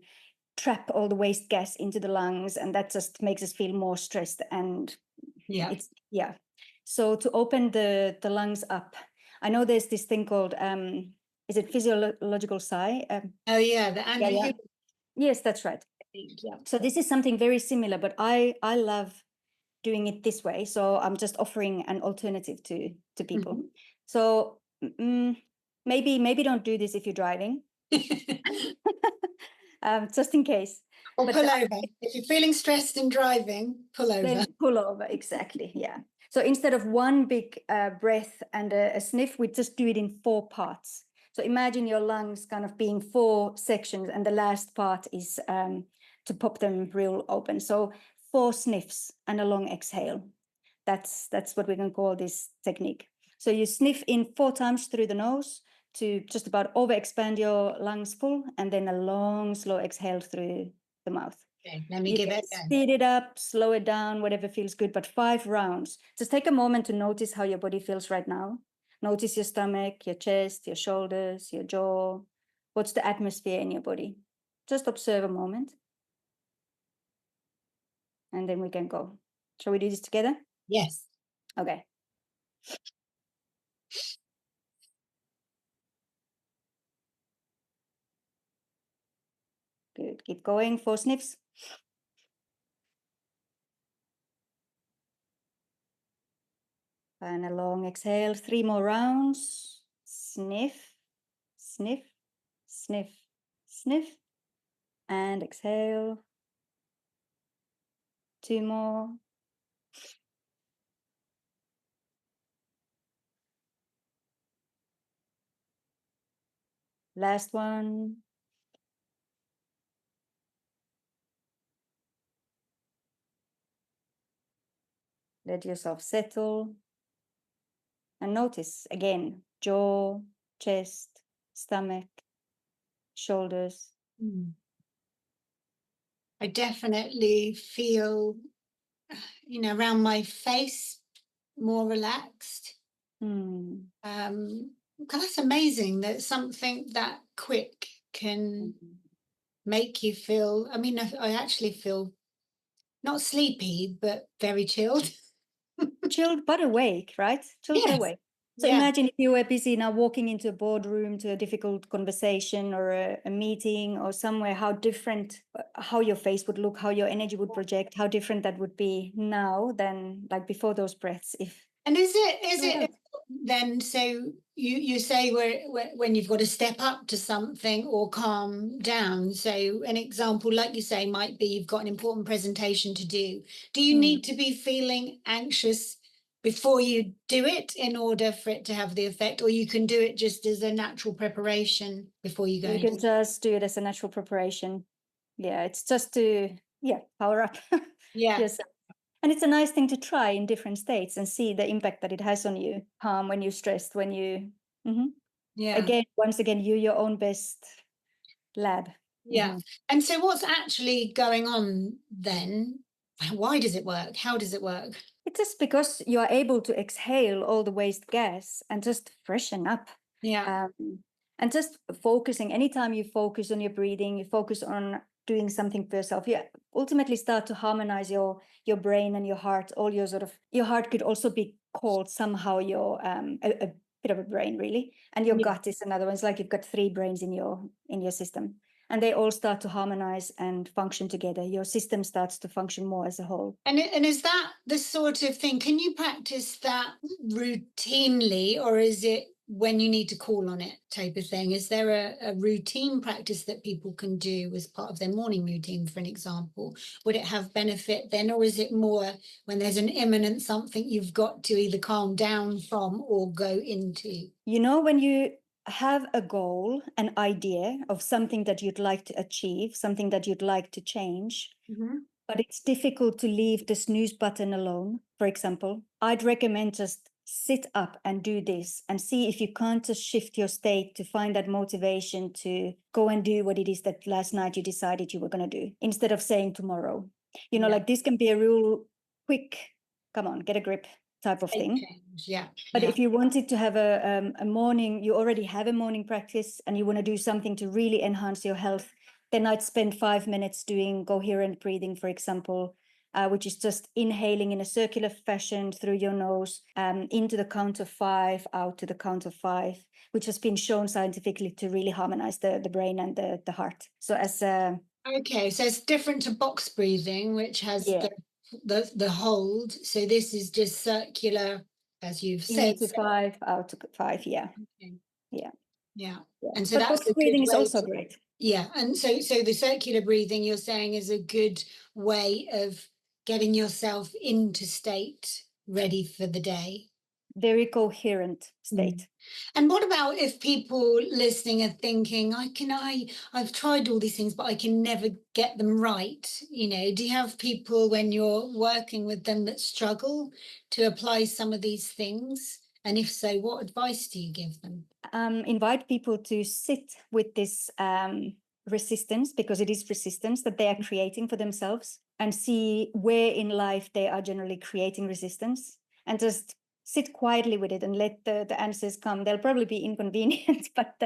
trap all the waste gas into the lungs, and that just makes us feel more stressed. And so to open the lungs up, I know there's this thing called is it physiological sigh? Oh yeah, the Andrew. Yeah. Yes, that's right. Yeah. So this is something very similar, but I love doing it this way. So I'm just offering an alternative to people. Mhm. So maybe don't do this if you're driving, just in case. Or But pull over. If you're feeling stressed and driving, pull over. then pull over, exactly, yeah. So instead of one big breath and a sniff, we just do it in 4 parts. So imagine your lungs kind of being 4 sections, and the last part is to pop them real open. So 4 sniffs and a long exhale. That's what we can call this technique. So you sniff in 4 times through the nose to just about overexpand your lungs full, and then a long, slow exhale through the mouth. Okay, let me You give can it a go. speed it up, slow it down, whatever feels good, but 5 rounds. Just take a moment to notice how your body feels right now. Notice your stomach, your chest, your shoulders, your jaw. What's the atmosphere in your body? Just observe a moment. And then we can go. Shall we do this together? Yes. Okay. Good. Keep going. 4 sniffs. And a long exhale. 3 more rounds. Sniff, sniff, sniff, sniff. And exhale. 2 more. Last one. Let yourself settle. And notice again, jaw, chest, stomach, shoulders. I definitely feel, around my face more relaxed. That's amazing that something that quick can make you feel, I actually feel not sleepy, but very chilled. Chilled but awake, right? Chilled but Yes. awake. So Yeah. imagine if you were busy now walking into a boardroom to a difficult conversation or a meeting or somewhere, how different, how your face would look, how your energy would project, how different that would be now than like before those breaths. And is it then, so you say when you've got to step up to something or calm down. So an example, like you say, might be you've got an important presentation to do. Do you need to be feeling anxious before you do it in order for it to have the effect, or you can do it just as a natural preparation before you go? You can just do it as a natural preparation. Yeah, it's just to power up. Yes. And it's a nice thing to try in different states and see the impact that it has on you. When you're stressed, when you once again, you're your own best lab. Yeah. And so what's actually going on then? Why does it work? How does it work? It's just because you are able to exhale all the waste gas and just freshen up. Yeah. And just focusing, anytime you focus on your breathing, you focus on doing something for yourself, you ultimately start to harmonize your brain and your heart. All your heart could also be called somehow your a bit of a brain, really. And your gut is another one. It's like you've got 3 brains in your system, and they all start to harmonize and function together. Your system starts to function more as a whole. And is that the sort of thing? Can you practice that routinely, or is it when you need to call on it type of thing? Is there a routine practice that people can do as part of their morning routine, for an example? Would it have benefit then, or is it more when there's an imminent something you've got to either calm down from or go into? When you have a goal, an idea of something that you'd like to achieve, something that you'd like to change, but it's difficult to leave the snooze button alone, for example, I'd recommend just sit up and do this and see if you can't just shift your state to find that motivation to go and do what it is that last night you decided you were going to do, instead of saying tomorrow. Like this can be a real quick, come on, get a grip type of thing. But if you wanted to have a morning, you already have a morning practice and you want to do something to really enhance your health, then I'd spend 5 minutes doing coherent breathing, for example, which is just inhaling in a circular fashion through your nose, into the count of 5, out to the count of 5, which has been shown scientifically to really harmonize the brain and the heart. So as a Okay, so it's different to box breathing, which has yeah, the hold. So this is just circular, as you've in said. to 5, out to 5. Yeah, Okay. yeah, Yeah. yeah. And so But that's box a good breathing is way also to, great. yeah. And so the circular breathing you're saying is a good way of getting yourself into state ready for the day. Very coherent Mm. state. And what about if people listening are thinking, I've tried all these things, but I can never get them right. You know, do you have people when you're working with them that struggle to apply some of these things? And if so, what advice do you give them? Invite people to sit with this resistance, because it is resistance that they are creating for themselves, and see where in life they are generally creating resistance, and just sit quietly with it and let the answers come. They'll probably be inconvenient, but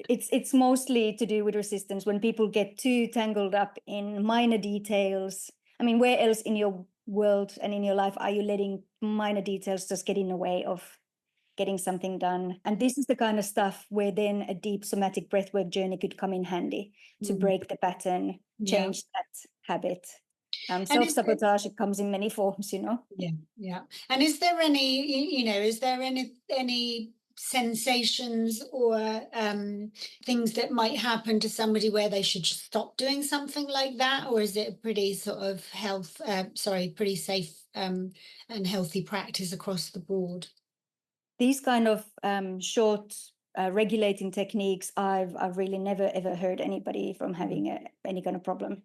it's mostly to do with resistance. When people get too tangled up in minor details, I mean, where else in your world and in your life are you letting minor details just get in the way of getting something done? And this is the kind of stuff where then a deep somatic breathwork journey could come in handy to break the pattern, Yeah. change that habit. And Self-sabotage, it comes in many forms, you know. Yeah. And is there any, is there any sensations or things that might happen to somebody where they should stop doing something like that? Or is it a pretty sort of pretty safe and healthy practice across the board? These kind of short regulating techniques, I've really never ever heard anybody from having any kind of problem.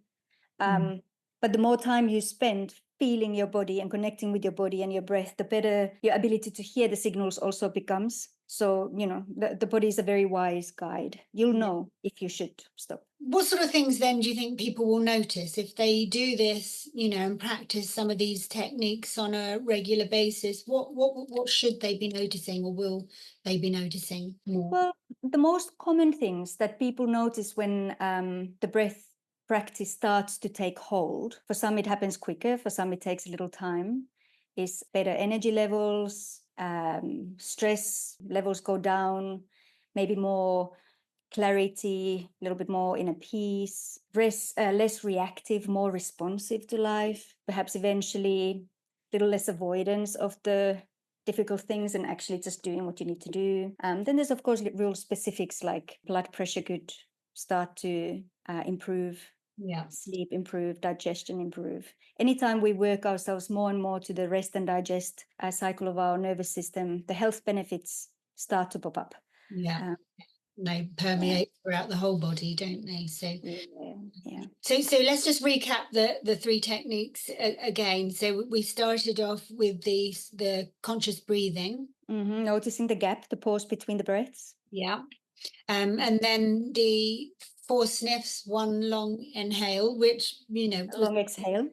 But the more time you spend feeling your body and connecting with your body and your breath, the better your ability to hear the signals also becomes. So, the body is a very wise guide. You'll know if you should stop. What sort of things then do you think people will notice if they do this, and practice some of these techniques on a regular basis? What should they be noticing, or will they be noticing more? Well, the most common things that people notice when the breath practice starts to take hold, for some it happens quicker, for some it takes a little time, is better energy levels, stress levels go down, maybe more clarity, a little bit more inner peace, less reactive, more responsive to life, perhaps eventually a little less avoidance of the difficult things and actually just doing what you need to do. Then there's, of course, real specifics like blood pressure could start to improve, sleep improve, digestion improve. Anytime we work ourselves more and more to the rest and digest cycle of our nervous system, the health benefits start to pop up. They permeate throughout the whole body, don't they? So yeah. So let's just recap the three techniques again. So we started off with the conscious breathing. Noticing the gap, the pause between the breaths. Yeah. And then the 4 sniffs, 1 long inhale, which, long exhale.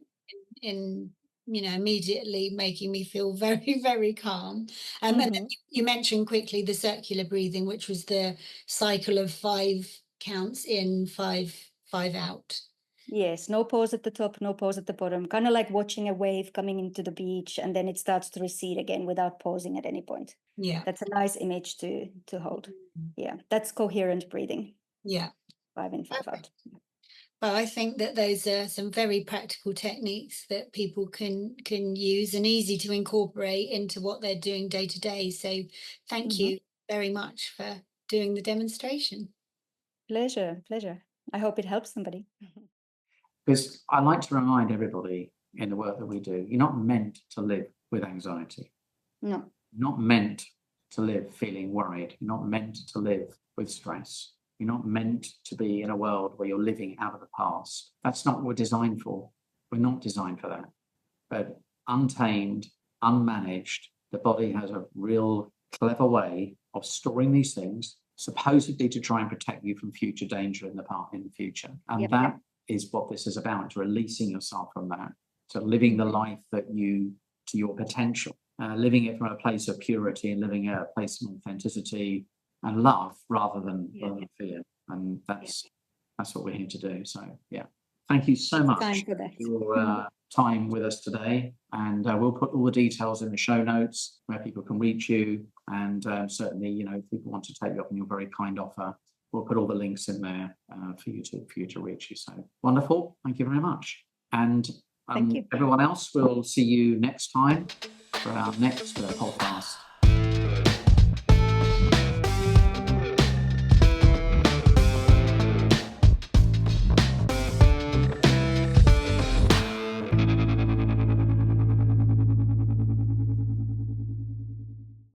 Immediately making me feel very, very calm. And then you mentioned quickly the circular breathing, which was the cycle of 5 counts in, 5 out. Yes, no pause at the top, no pause at the bottom. Kind of like watching a wave coming into the beach, and then it starts to recede again without pausing at any point. Yeah. That's a nice image to hold. Yeah, that's coherent breathing. Yeah. 5 in, 5 out. Well, I think that those are some very practical techniques that people can use and easy to incorporate into what they're doing day to day. So thank you very much for doing the demonstration. Pleasure. I hope it helps somebody. Because I like to remind everybody in the work that we do, you're not meant to live with anxiety. No. You're not meant to live feeling worried. You're not meant to live with stress. You're not meant to be in a world where you're living out of the past. That's not what we're designed for. We're not designed for that. But untamed, unmanaged, the body has a real clever way of storing these things, supposedly to try and protect you from future danger in the future. And that is what this is about. It's releasing yourself from that. So living the life that to your potential, living it from a place of purity and living at a place of authenticity and love rather than fear. And that's what we're here to do. So, yeah. Thank you so much time for that. for your time with us today. And we'll put all the details in the show notes where people can reach you. And certainly, you know, if people want to take you up on your very kind offer, we'll put all the links in there for you to reach you. So wonderful. Thank you very much. And Thank you. everyone else, we'll see you next time for our next podcast.